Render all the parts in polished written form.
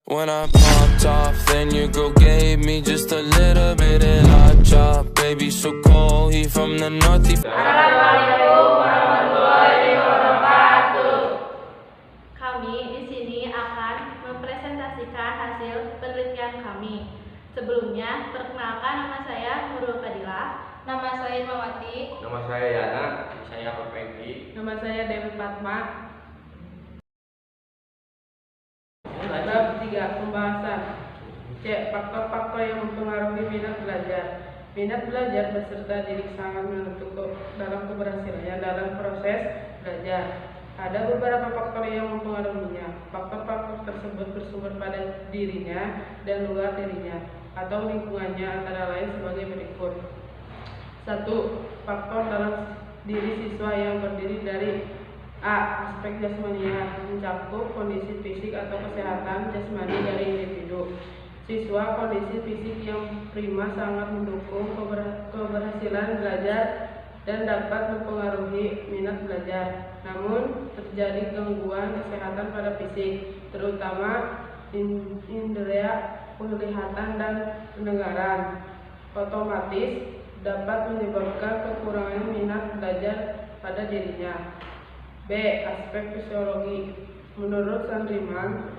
When I popped off, then your girl gave me just a little bit of hot chop. Baby, so cold, he from the north. Assalamualaikum warahmatullahi wabarakatuh. Kami di sini akan mempresentasikan hasil penelitian kami. Sebelumnya, perkenalkan nama saya Nurul Fadilah. Nama saya Mawati. Nama saya Yana. Saya Peggy. Nama saya Dewi Fatma. Bab 3. Pembahasan. C. Faktor-faktor yang mempengaruhi minat belajar. Minat belajar beserta diri sangat menentukan dalam keberhasilannya dalam proses belajar. Ada beberapa faktor yang mempengaruhinya. Faktor-faktor tersebut bersumber pada dirinya dan luar dirinya atau lingkungannya, antara lain sebagai berikut. 1. Faktor dalam diri siswa yang berdiri dari A. Aspek jasmania, mencakup kondisi fisik atau kesehatan jasmani dari individu. Siswa kondisi fisik yang prima sangat mendukung keberhasilan belajar dan dapat mempengaruhi minat belajar. Namun, terjadi gangguan kesehatan pada fisik, terutama indera penglihatan dan pendengaran, otomatis dapat menyebabkan kekurangan minat belajar pada dirinya. B. Aspek fisiologi. Menurut Sandriman,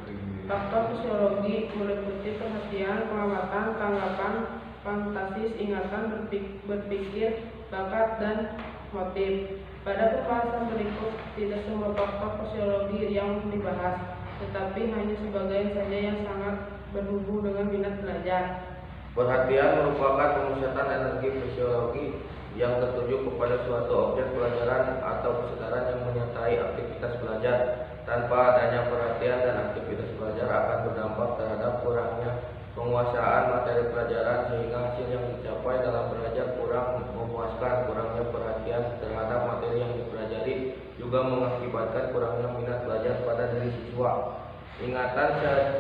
faktor fisiologi meliputi perhatian, pengamatan, tanggapan, fantasis, ingatan, berpikir, bakat, dan motif. Pada pembahasan berikut, tidak semua faktor fisiologi yang dibahas, tetapi hanya sebagian saja yang sangat berhubung dengan minat belajar. Perhatian merupakan pemusatan energi fisiologi yang tertuju kepada suatu objek pelajaran atau kesadaran yang menyertai aktivitas belajar. Tanpa adanya perhatian dan aktivitas belajar akan berdampak terhadap kurangnya penguasaan materi pelajaran, sehingga hasil yang dicapai dalam belajar kurang memuaskan. Kurangnya perhatian terhadap materi yang dipelajari juga mengakibatkan kurangnya minat belajar pada diri siswa. Ingatan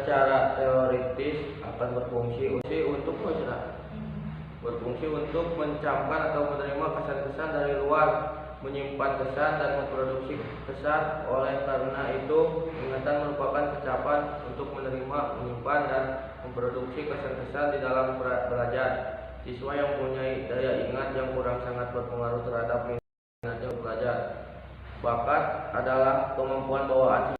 secara teoritis akan berfungsi untuk mencamkan atau menerima kesan-kesan dari luar, menyimpan kesan dan memproduksi kesan. Oleh karena itu, ingatan merupakan kecapan untuk menerima, menyimpan, dan memproduksi kesan-kesan di dalam belajar. Siswa yang mempunyai daya ingat yang kurang sangat berpengaruh terhadap minatnya belajar. Bakat adalah kemampuan bawaan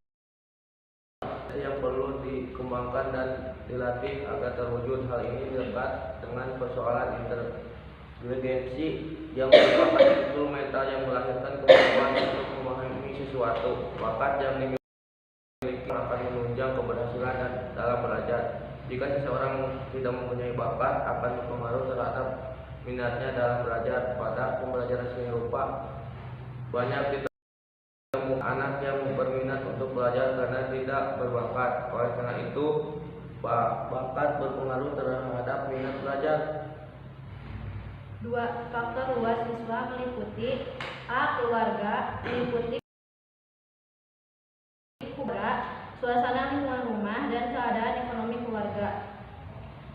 yang perlu dikembangkan dan dilatih agar terwujud. Hal ini dekat dengan persoalan inteligensi yang merupakan instrumental yang melahirkan kemampuan untuk memahami sesuatu. Bakat yang dimiliki akan menunjang keberhasilan dalam belajar. Jika seseorang tidak mempunyai bakat, akan berpengaruh terhadap minatnya dalam belajar. Pada pembelajaran seni rupa, banyak anak yang berminat untuk belajar karena tidak berbakat. Oleh karena itu, bakat berpengaruh terhadap minat belajar. 2. Faktor luar siswa meliputi A. Keluarga, meliputi suasana lingkungan rumah dan keadaan ekonomi keluarga.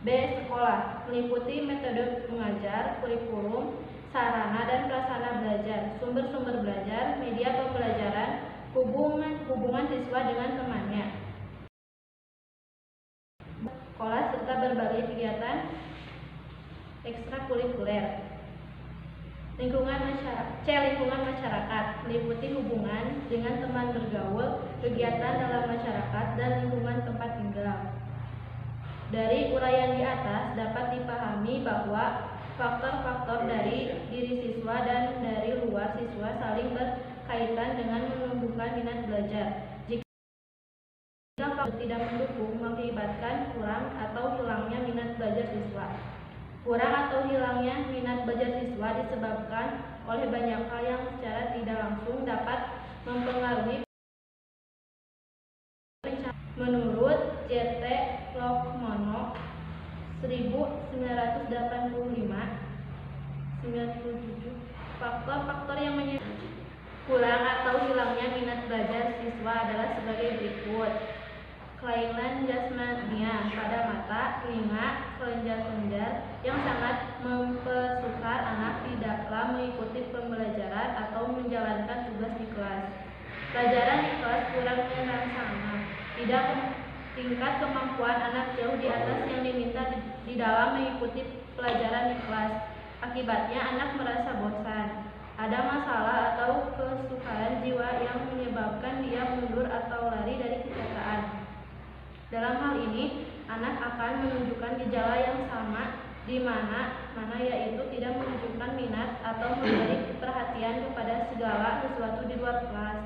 B. Sekolah, meliputi metode mengajar, kurikulum, sarana dan prasarana belajar, sumber-sumber belajar, media pembelajaran, hubungan siswa dengan temannya. Sekolah serta berbagai kegiatan ekstrakurikuler. Lingkungan masyarakat, meliputi hubungan dengan teman bergaul, kegiatan dalam masyarakat, dan lingkungan tempat tinggal. Dari uraian di atas dapat dipahami bahwa faktor-faktor dari diri siswa dan dari luar siswa saling berkaitan dengan menumbuhkan minat belajar. Jika faktor tidak mendukung, mengakibatkan kurang atau hilangnya minat belajar siswa. Kurang atau hilangnya minat belajar siswa disebabkan oleh banyak hal yang secara tidak langsung dapat mempengaruhi. Menurut J.T. Lokmono 1987, faktor-faktor yang menyebabkan kurang atau hilangnya minat belajar siswa adalah sebagai berikut. Kelainan jasmania pada mata, telinga, kelenjar-kelenjar yang sangat mempersukar anak tidaklah mengikuti pembelajaran atau menjalankan tugas di kelas. Pelajaran di kelas kurang merangsang, tidak tingkat kemampuan anak jauh di atas yang diminta di dalam mengikuti pelajaran di kelas. Akibatnya anak merasa bosan, ada masalah atau kesukaran jiwa yang menyebabkan dia mundur atau lari dari kenyataan. Dalam hal ini, anak akan menunjukkan gejala yang sama di mana yaitu tidak menunjukkan minat atau memberi perhatian kepada segala sesuatu di luar kelas.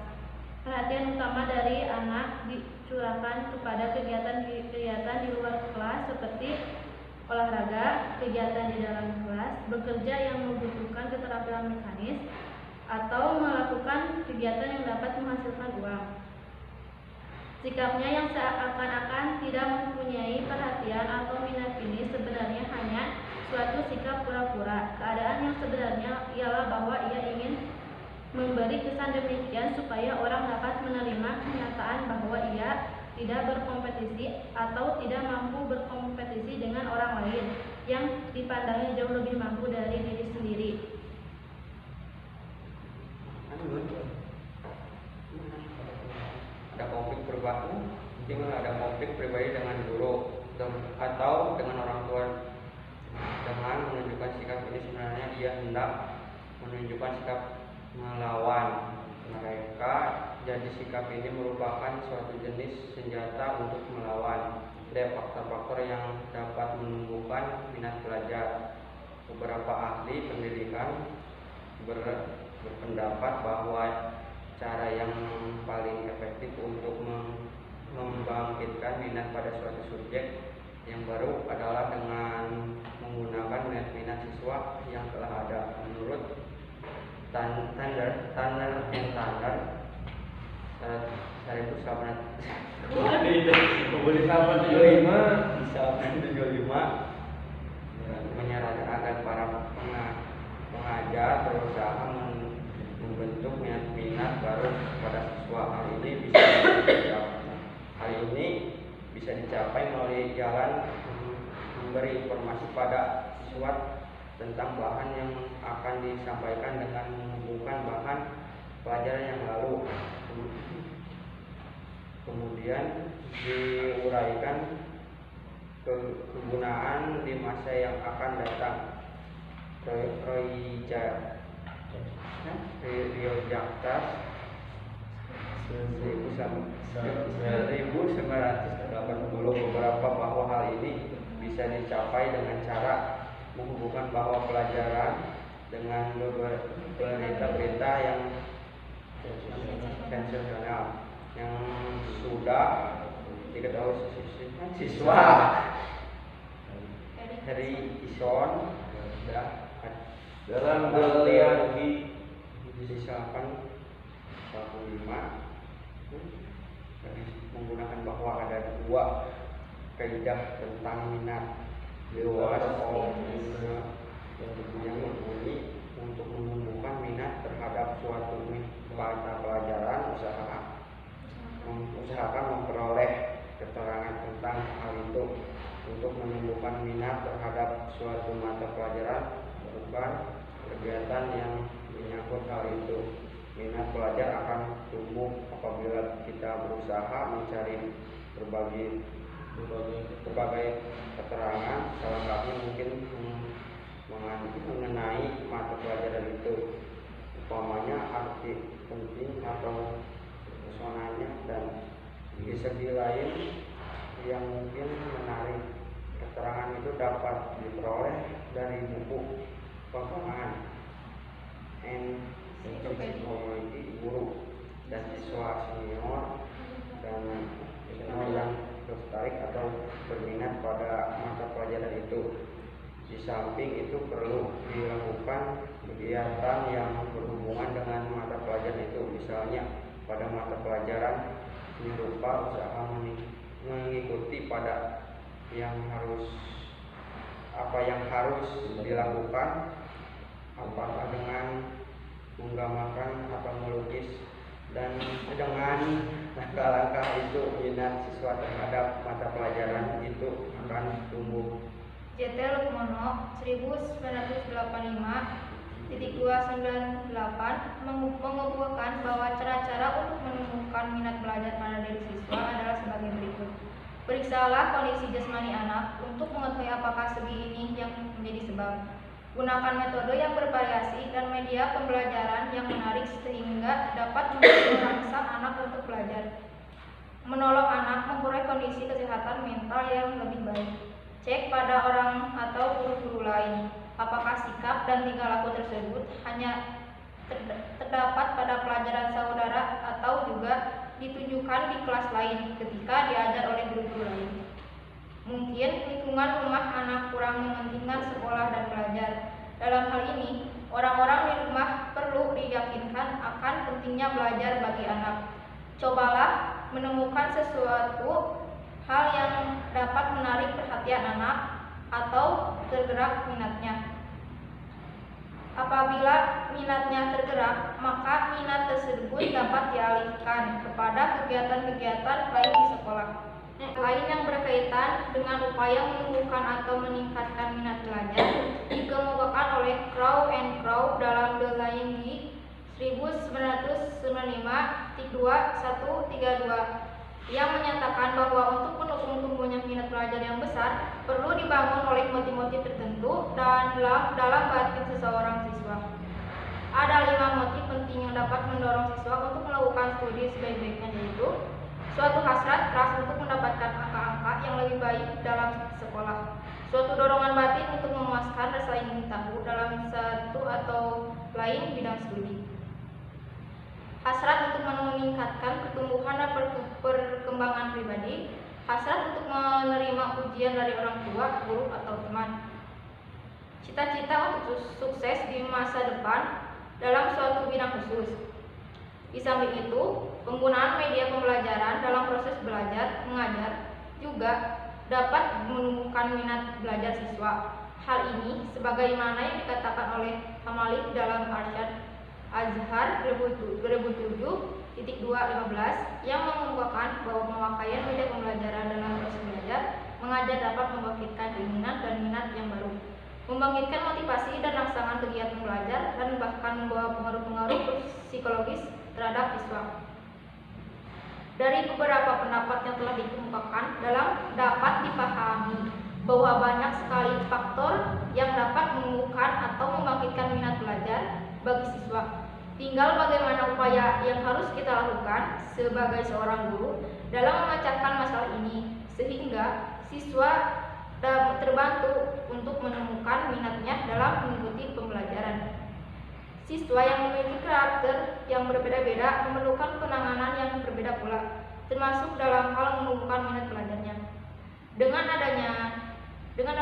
Perhatian utama dari anak dicurahkan kepada kegiatan-kegiatan di luar kelas seperti olahraga, kegiatan di dalam kelas, bekerja yang membutuhkan keterampilan mekanis, atau melakukan kegiatan yang dapat menghasilkan uang. Sikapnya yang seakan-akan tidak mempunyai perhatian atau minat ini sebenarnya hanya suatu sikap pura-pura. Keadaan yang sebenarnya ialah bahwa ia ingin memberi kesan demikian supaya orang dapat menerima kenyataan bahwa ia tidak berkompetisi atau tidak mampu berkompetisi dengan orang lain yang dipandangnya jauh lebih mampu dari diri sendiri. Ada konflik pribadi, mungkin ada konflik pribadi dengan guru atau dengan orang tua. Dengan menunjukkan sikap ini sebenarnya ia hendak menunjukkan sikap melawan mereka. Jadi sikap ini merupakan suatu jenis senjata untuk melawan. Ada faktor-faktor yang dapat menumbuhkan minat belajar. Beberapa ahli pendidikan berpendapat bahwa cara yang paling efektif untuk membangkitkan minat pada suatu subjek yang baru adalah dengan menggunakan minat siswa yang telah ada. Menurut Tanner saya itu sahabat 75 menyarankan agar para pengajar berusaha membentuk minat baru pada siswa. Hal ini bisa dicapai melalui jalan memberi informasi pada siswa tentang bahan yang akan disampaikan dengan menghubungkan bahan pelajaran yang lalu. Kemudian diuraikan kegunaan di masa yang akan datang. Rio Jaktas 1980 beberapa bahwa hal ini bisa dicapai dengan cara menghubungkan bahwa pelajaran dengan berita-berita yang sensasional yang sudah diketahui siswa. Harrison dalam penelitian disisakan 45 menggunakan bahwa ada dua kaidah tentang minat luas yang berbunyi untuk menumbuhkan minat terhadap suatu mata pelajaran usahakan memperoleh keterangan tentang hal itu. Untuk menumbuhkan minat terhadap suatu mata pelajaran bukan kegiatan yang menyangkut hal itu. Minat pelajar akan tumbuh apabila kita berusaha mencari berbagai keterangan, salah satunya mungkin mengenai mata pelajaran itu, umpamanya arti penting atau pesonanya, dan di segi lain yang mungkin menarik. Keterangan itu dapat diperoleh dari buku pengembangan ensiklopedia guru dan siswa senior dan senior yang tertarik atau berminat pada mata pelajaran itu. Di samping itu perlu dilakukan kegiatan yang berhubungan dengan mata pelajaran itu. Misalnya pada mata pelajaran serupa usaha mengikuti pada apa yang harus dilakukan, apakah dengan menggambarkan atau melukis, dan dengan langkah-langkah itu minat siswa terhadap mata pelajaran itu akan tumbuh. J.T. Lukmono 1985-298 mengumpulkan bahwa cara-cara untuk menumbuhkan minat belajar pada diri siswa adalah sebagai berikut. Periksalah kondisi jasmani anak untuk mengetahui apakah segi ini yang menjadi sebab. Gunakan metode yang bervariasi dan media pembelajaran yang menarik sehingga dapat merangsang anak untuk belajar. Menolong anak memperoleh kondisi kesehatan mental yang lebih baik. Cek pada orang atau guru-guru lain, apakah sikap dan tingkah laku tersebut hanya terdapat pada pelajaran saudara atau juga ditunjukkan di kelas lain ketika diajar oleh guru-guru lain. Mungkin lingkungan rumah anak kurang mementingkan sekolah dan belajar. Dalam hal ini, orang-orang di rumah perlu diyakinkan akan pentingnya belajar bagi anak. Cobalah menemukan sesuatu hal yang dapat menarik perhatian anak atau tergerak minatnya. Apabila minatnya tergerak, maka minat tersebut dapat dialihkan kepada kegiatan-kegiatan lain di sekolah. Lain yang berkaitan dengan upaya menumbuhkan atau meningkatkan minat belajar dikemukakan oleh Crow and Crow dalam The Line di 1995-2-132 yang menyatakan bahwa untuk mendukung tumbuhnya minat belajar yang besar perlu dibangun oleh motif-motif tertentu dan dalam batin seseorang siswa. Ada 5 motif penting yang dapat mendorong siswa untuk melakukan studi sebaik-baiknya, yaitu suatu hasrat keras untuk mendapatkan angka-angka yang lebih baik dalam sekolah, suatu dorongan batin untuk memuaskan rasa ingin tahu dalam satu atau lain bidang studi, hasrat untuk meningkatkan pertumbuhan dan perkembangan pribadi, hasrat untuk menerima ujian dari orang tua, guru, atau teman, cita-cita untuk sukses di masa depan dalam suatu bidang khusus. Di samping itu, penggunaan media pembelajaran dalam proses belajar mengajar juga dapat menumbuhkan minat belajar siswa. Hal ini sebagaimana yang dikatakan oleh Hamalik dalam Arsyad Azhar 2007-2-15 yang mengemukakan bahwa pemakaian media pembelajaran dalam proses belajar mengajar dapat membangkitkan keinginan dan minat yang baru, membangkitkan motivasi dan rangsangan kegiatan belajar, dan bahkan membawa pengaruh-pengaruh psikologis terhadap siswa. Dari beberapa pendapat yang telah dikemukakan dapat dipahami bahwa banyak sekali faktor yang dapat menumbuhkan atau membangkitkan minat belajar bagi siswa. Tinggal bagaimana upaya yang harus kita lakukan sebagai seorang guru dalam memecahkan masalah ini sehingga siswa terbantu untuk menemukan minatnya dalam mengikuti pembelajaran. Siswa yang memiliki karakter yang berbeda-beda memerlukan penanganan yang berbeda pula, termasuk dalam hal menumbuhkan minat belajarnya. Dengan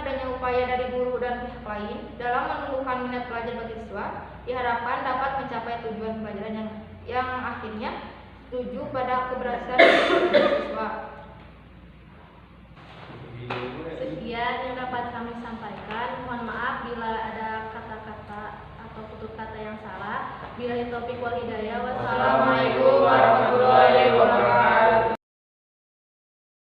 adanya upaya dari guru dan pihak lain dalam menumbuhkan minat belajar bagi siswa, diharapkan dapat mencapai tujuan pembelajaran yang akhirnya tuju pada keberhasilan siswa. Sekian yang dapat kami sampaikan. Mohon maaf bila ada kata-kata atau tutur kata yang salah. Billahi taufiq wal hidayah. Wassalamualaikum warahmatullahi wabarakatuh.